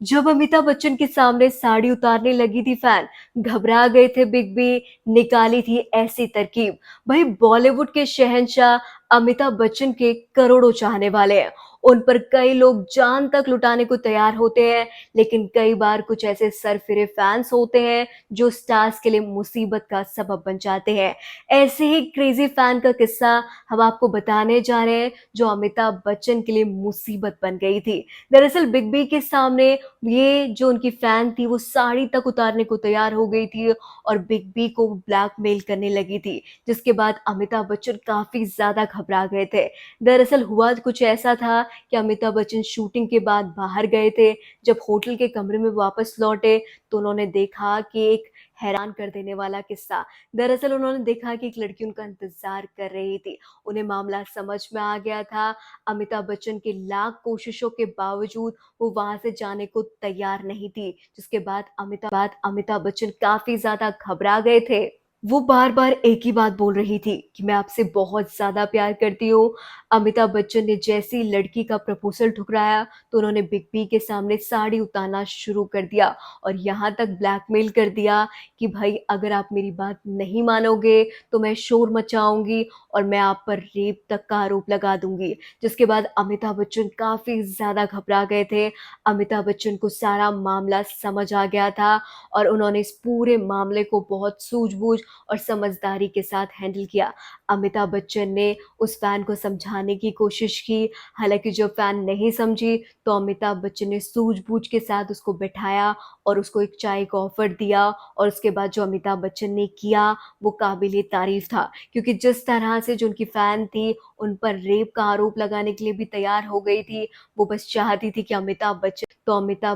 जब अमिताभ बच्चन के सामने साड़ी उतारने लगी थी फैन, घबरा गए थे बिग बी, निकाली थी ऐसी तरकीब। भाई बॉलीवुड के शहंशाह अमिताभ बच्चन के करोड़ों चाहने वाले हैं। उन पर कई लोग जान तक लुटाने को तैयार होते हैं, लेकिन कई बार कुछ ऐसे सरफिरे फैंस होते हैं जो स्टार्स के लिए मुसीबत का सबब बन जाते हैं। ऐसे ही क्रेजी फैन का किस्सा हम आपको बताने जा रहे हैं, जो अमिताभ बच्चन के लिए मुसीबत बन गई थी। दरअसल बिग बी के सामने ये जो उनकी फैन थी वो साड़ी तक उतारने को तैयार हो गई थी और बिग बी को ब्लैकमेल करने लगी थी, जिसके बाद अमिताभ बच्चन काफी ज्यादा घबरा गए थे। दरअसल हुआ कुछ ऐसा था कि अमिताभ बच्चन शूटिंग के बाद बाहर गए थे। जब होटल के कमरे में वापस लौटे तो उन्होंने देखा कि एक हैरान कर देने वाला किस्सा। दरअसल उन्होंने देखा कि एक लड़की उनका इंतजार कर रही थी। उन्हें मामला समझ में आ गया था। अमिताभ बच्चन की लाख कोशिशों के बावजूद वो वहां से जाने को तैयार नहीं थी, जिसके बाद अमिताभ बच्चन काफी ज्यादा घबरा गए थे। वो बार-बार एक ही बात बोल रही थी कि मैं आपसे बहुत ज़्यादा प्यार करती हूँ। अमिताभ बच्चन ने जैसे ही लड़की का प्रपोज़ल ठुकराया, तो उन्होंने बिग बी के सामने साड़ी उतारना शुरू कर दिया और यहाँ तक ब्लैकमेल कर दिया कि भई अगर आप मेरी बात नहीं मानोगे, तो मैं शोर मचाऊँगी और मैं आप पर रेप तक का आरोप लगा दूँगी। जिसके बाद अमिताभ बच्चन काफ़ी ज़्यादा घबरा गए थे। अमिताभ बच्चन को सारा मामला समझ आ गया था और उन्होंने इस पूरे मामले को बहुत सूझबूझ और समझदारी के साथ हैंडल किया। अमिताभ बच्चन ने उस फैन को समझाने की कोशिश की, हालाँकि जो फैन नहीं समझी तो अमिताभ बच्चन ने सूझबूझ के साथ उसको बिठाया और उसको एक चाय का ऑफ़र दिया और उसके बाद जो अमिताभ बच्चन ने किया वो काबिल-ए-तारीफ़ था। क्योंकि जिस तरह से जो उनकी फैन थी, उन पर रेप का आरोप लगाने के लिए भी तैयार हो गई थी, वो बस चाहती थी कि अमिताभ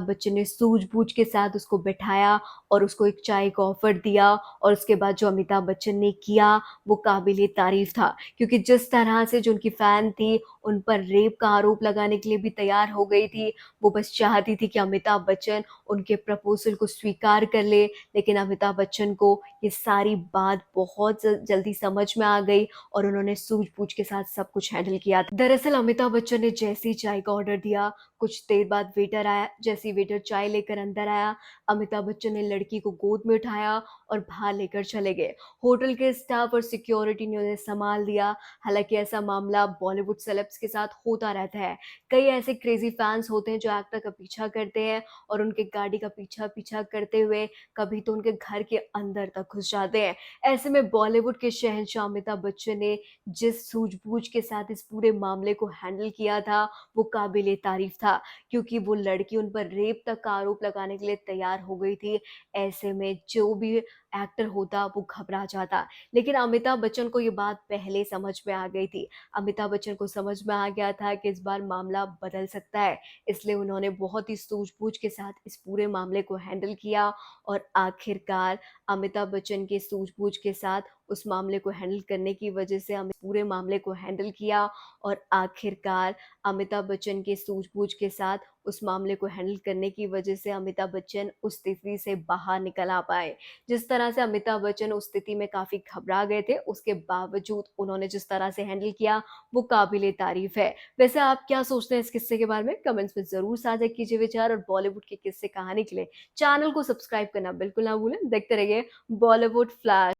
बच्चन ने सूझबूझ के साथ उसको बिठाया और उसको एक चाय का ऑफ़र दिया और उसके बाद जो अमिताभ बच्चन ने किया, वो काबिल-ए-तारीफ़ था। क्योंकि जिस तरह से जो उनकी फ़ैन थी, उन पर रेप का आरोप लगाने के लिए भी तैयार हो गई थी, वो बस चाहती थी कि अमिताभ बच्चन उनके प्रपोज़ल को स्वीकार कर ले, लेकिन अमिताभ बच्चन को ये सारी बात बहुत जल्दी समझ में आ गई और उन्होंने सूझबूझ के साथ सब कुछ हैंडल किया। दरअसल अमिताभ बच्चन ने जैसे ही चाय का ऑर्डर दिया, कुछ देर बाद वेटर आया। जैसे ही वेटर चाय लेकर अंदर आया, अमिताभ बच्चन ने लड़की को गोद में उठाया और बाहर लेकर चले गए। होटल के स्टाफ और सिक्योरिटी ने उन्हें संभाल दिया। हालाँकि ऐसा मामला बॉलीवुड सेलेब्स के साथ होता रहता है। कई ऐसे क्रेज़ी फैन्स होते हैं जो एक्टर का पीछा करते हैं और उनके गाड़ी का पीछा-पीछा करते हुए कभी तो उनके घर के अंदर तक घुस जाते हैं। ऐसे में बॉलीवुड के शहंशाह अमिताभ बच्चन ने जिस सूझबूझ के साथ इस पूरे मामले को हैंडल किया था, वो काबिल-ए-तारीफ़ था। क्योंकि वो लड़की उन पर रेप तक का आरोप लगाने के लिए तैयार हो गई थी। ऐसे में जो भी एक्टर होता वो घबरा जाता। लेकिन अमिताभ बच्चन को ये बात पहले समझ में आ गई थी। अमिताभ बच्चन को समझ में आ गया था कि इस बार मामला बदल सकता है। इसलिए उन्होंने बहुत ही सूझबूझ के साथ इस पूरे मामले को हैंडल किया और आखिरकार अमिताभ बच्चन के सूझबूझ के साथ उस मामले को हैंडल करने की वजह से हम पूरे मामले को हैंडल किया और आखिरकार अमिताभ बच्चन के सूझबूझ के साथ उस मामले को हैंडल करने की वजह से अमिताभ बच्चन उस स्थिति से बाहर निकल आ पाए। जिस तरह से अमिताभ बच्चन उस स्थिति में काफ़ी घबरा गए थे, उसके बावजूद उन्होंने जिस तरह से हैंडल किया, वो काबिल-ए-तारीफ़ है। वैसे आप क्या सोचते हैं इस किस्से के बारे में? कमेंट्स में ज़रूर साझा कीजिए विचार और बॉलीवुड के किस्से कहानी के लिए चैनल को सब्सक्राइब करना बिल्कुल ना भूलें। देखते रहिए बॉलीवुड फ्लैश।